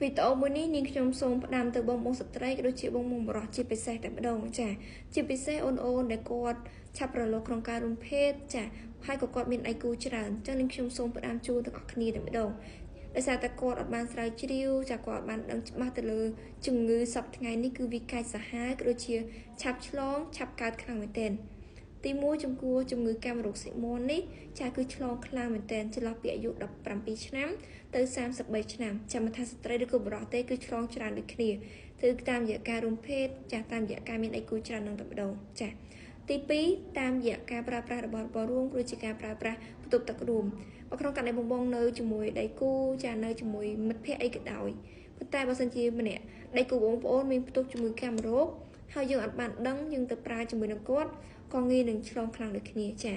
វីដេអូមួយនេះនាងខ្ញុំសូមផ្ដាំទៅបងស្ត្រីក៏ដូចជាបងបរិសុទ្ធជាពិសេសតែម្ដងចាជាពិសេសអូនដែលគាត់ឆាប់រលកក្នុងការរួមភេទចាហើយក៏គាត់មានដៃគូច្រើនអញ្ចឹងនាងខ្ញុំសូមផ្ដាំជូនទាំងអស់គ្នាតែម្ដងដោយសារតែគាត់អត់បានស្រាវជ្រាវចាគាត់បានដឹងច្បាស់ទៅលើជំងឺសពថ្ងៃនេះគឺវាកាចសាហាវក៏ដូចជាឆាប់ឆ្លងឆាប់កើតខ្លាំងមែនទែនទី1ជំងឺកាមរោគស៊ីម៉ូននេះចាគឺឆ្លងខ្លាំងមែនទែនចន្លោះពីអាយុ17ឆ្នាំទៅ33ឆ្នាំចាំមិនថាស្ត្រីឬក៏បុរសទេគឺឆ្លងច្រើនដូចគ្នាគឺតាមរយៈការរួមភេទចាតាមរយៈការមានដៃគូច្រើននឹងតែម្ដងចាទី2តាមរយៈការប្រើប្រាស់របស់រួមឬជាការប្រើប្រាស់បន្ទប់ទឹករួមក្នុងករណីបងនៅជាមួយដៃគូចានៅជាមួយមិត្តភ័ក្តិអីក៏ដោយប៉ុន្តែបើសិនជាម្នាក់ដៃគូបងប្អូនមានផ្ទុកជំងឺកាមរោគហើយយើងអត់បានដឹងយើងទៅប្រើជាមួយនឹងគាត់ក៏ងាយនឹងឆ្លងខ្លាំងដូចគ្នាចា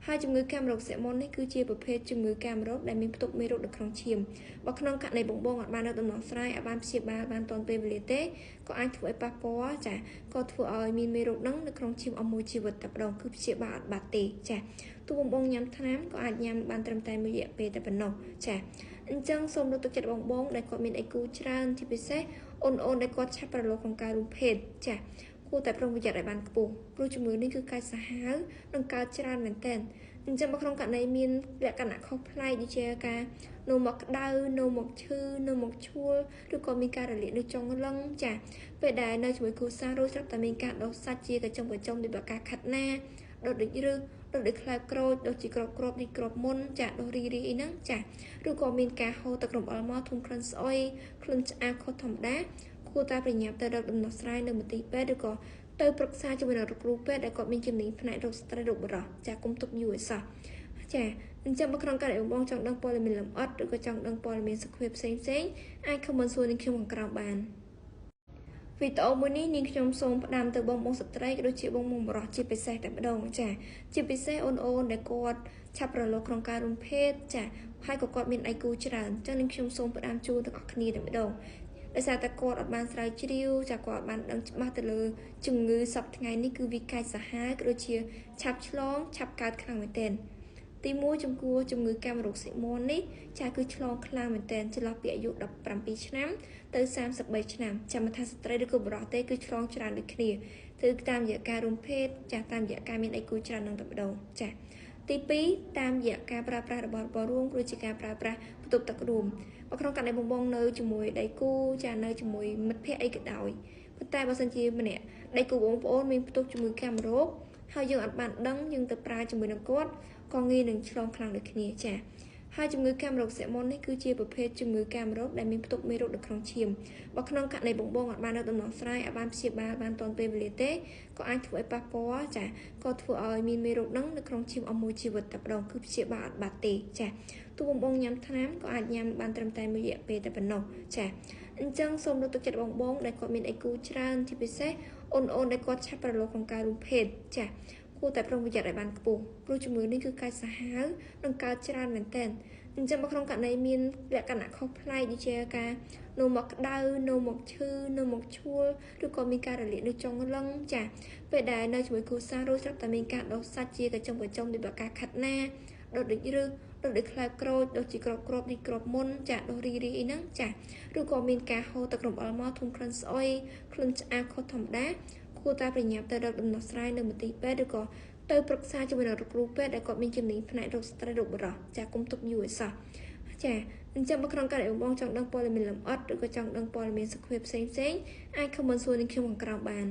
ហើយជំងឺកាមរោគស៊ីម៉ូននេះគឺជាប្រភេទជំងឺកាមរោគដែលមានផ្ទុកមេរោគនៅក្នុងឈាមបើក្នុងករណីបងអត់បាននៅដំណោះស្រាយអត់បានព្យាបាលបានទាន់ពេលវេលាទេក៏អាចធ្វើឲ្យប៉ះពាល់ចាក៏ធ្វើឲ្យមានមេរោគហ្នឹងនៅក្នុងឈាមអស់មួយជីវិតតែម្ដងគឺព្យាបាលអត់បាត់ទេចាទោះបងញ៉ាំថ្នាំក៏អាចញ៉ាំបានត្រឹមតែមួយរយៈពេលតែប៉ុណ្ណោះចាអញ្ចឹងសូមលើកទឹកចិត្តបងដែលគាត់មានអីគូច្រើនជាពិសេសអូនដែលគាត់ឆាប់ប្រឡូកក្នុងការរួមភេទចាគួរតែប្រុងប្រយ័ត្នឲ្យបានខ្ពស់ព្រោះជំងឺនេះគឺកាចសាហាវនិងកើតច្រើនមែនទែនអញ្ចឹងក្នុងករណីមានលក្ខណៈខុសប្លែកដូចជាការនោមមកក្តៅនោមមកឈឺនោមមកឈួលឬក៏មានការរលាកនៅចុងលឹងចាពេលដែលនៅជាមួយគ្រួសាររួចស្រាប់តែមានការដុសសាច់ជាកញ្ចុងដូចបើការខាត់ណាដុតដូចរឹសដុតដូចខ្លែបក្រូចដូចជាក្របនេះក្របមុនចាដុសរីអីហ្នឹងចាឬក៏មានការហូរទឹករំអិលមកធុំក្លិនស្អុយក្លិនឆ្អាបខុសធម្មតាគួរតែប្រញាប់ទៅរកដំណោះស្រាយនៅមន្ទីរពេទ្យឬក៏ទៅប្រឹក្សាជាមួយនឹងគ្រូពេទ្យដែលគាត់មានជំនាញផ្នែករោគស្ត្រីរោគបរិះចាគុំទុកយូរឲ្យសោះចាអញ្ចឹងបើក្នុងករណីបងចង់ដឹងព័ត៌មានលម្អិតឬក៏ចង់ដឹងព័ត៌មានសុខភាពផ្សេងអាចខមមិនសួរនឹងខ្ញុំខាងក្រោមបានវីដេអូមួយនេះនាងខ្ញុំសូមផ្ដាំទៅបងស្ត្រីក៏ដូចជាបងបរិសុទ្ធជាពិសេសតែម្ដងចាជាពិសេសអូនដែលគាត់ឆាប់រលកក្នុងការរួមភេទចាហើយក៏គាត់មានដៃគូច្រើនអញ្ចឹងនាងខ្ញុំសូមផ្ដាំជូនទាំងអស់គ្នាតែម្ដងដោយសារតែគាត់អត់បានស្រាវជ្រាវចាគាត់បានដឹងច្បាស់ទៅលើជំងឺសពថ្ងៃនេះគឺវាកាចសាហាវក៏ដូចជាឆាប់ឆ្លងឆាប់កើតខ្លាំងមែនទែនទី1ជំងឺកាមរោគស៊ីម៉ូននេះចាគឺឆ្លងខ្លាំងមែនទែនចន្លោះពីអាយុ17ឆ្នាំទៅ33ឆ្នាំចាំមិនថាស្ត្រីឬក៏បុរសទេគឺឆ្លងច្រើនដូចគ្នាគឺតាមរយៈការរួមភេទចាតាមរយៈការមានដៃគូច្រើននឹងតែម្ដងចាទី2តាមរយៈការប្រើប្រាស់របស់រួមឬជាការប្រើប្រាស់បន្ទប់ទឹករួមក្នុងករណីបងនៅជាមួយដៃគូចានៅជាមួយមិត្តភ័ក្តិអីក៏ដោយប៉ុន្តែបើសិនជាម្នាក់ដៃគូបងប្អូនមានផ្ទុកជំងឺកាមរោគហើយយើងអត់បានដឹងយើងទៅប្រើជាមួយនឹងគាត់ក៏ងាយនឹងឆ្លងខ្លាំងដូចគ្នាចាហើយជំងឺកាមរោគស៊ីម៉ូននេះគឺជាប្រភេទជំងឺកាមរោគដែលមានផ្ទុកមេរោគនៅក្នុងឈាមបើក្នុងករណីបងអត់បាននៅដំណោះស្រាយអត់បានព្យាបាលបានទាន់ពេលវេលាទេក៏អាចធ្វើឲ្យប៉ះពាល់ចាក៏ធ្វើឲ្យមានមេរោគហ្នឹងនៅក្នុងឈាមអស់មួយជីវិតតែម្ដងគឺព្យាបាលអត់បាត់ទេចាទោះបងញ៉ាំថ្នាំក៏អាចញ៉ាំបានត្រឹមតែមួយរយៈពេលតែប៉ុណ្ណោះចាអញ្ចឹងសូមលើកទឹកចិត្តបងដែលគាត់មានអីគូច្រើនជាពិសេសអូនដែលគាត់ឆាប់ប្រឡូកក្នុងការរួមភេទចាគួរតែប្រុងប្រយ័ត្នឲ្យបានខ្ពស់ព្រោះជំងឺនេះគឺកាចសាហាវនិងកើតច្រើនមែនទែនអញ្ចឹងក្នុងករណីមានលក្ខណៈខុសប្លែកដូចជាការនោមមកក្តៅនោមមកឈឺនោមមកឈួលឬក៏មានការរលាកនៅចុងលឹងចាពេលដែលនៅជាមួយគ្រួសាររួចស្រាប់តែមានការដុសសាច់ជាកញ្ចុងដូចបើការខាត់ណាដុតដូចរឹសដុតដូចខ្លែបក្រូចដូចជាក្របនេះក្របមុនចាដុសរីអីហ្នឹងចាឬក៏មានការហូរទឹករំអិលមកធុំក្លិនស្អុយក្លិនឆ្អាបខុសធម្មតាគួរតែប្រញាប់ទៅរកដំណោះស្រាយនៅមន្ទីរពេទ្យឬក៏ទៅប្រឹក្សាជាមួយនឹងគ្រូពេទ្យដែលគាត់មានជំនាញផ្នែករោគស្ត្រីរោគបរិះចាគុំទុកយូរឲ្យសោះចាអញ្ចឹងបើក្នុងករណីបងចង់ដឹងព័ត៌មានលម្អិតឬក៏ចង់ដឹងព័ត៌មានសុខភាពផ្សេងអាចខមមិនសួរនឹងខ្ញុំខាងក្រោមបាន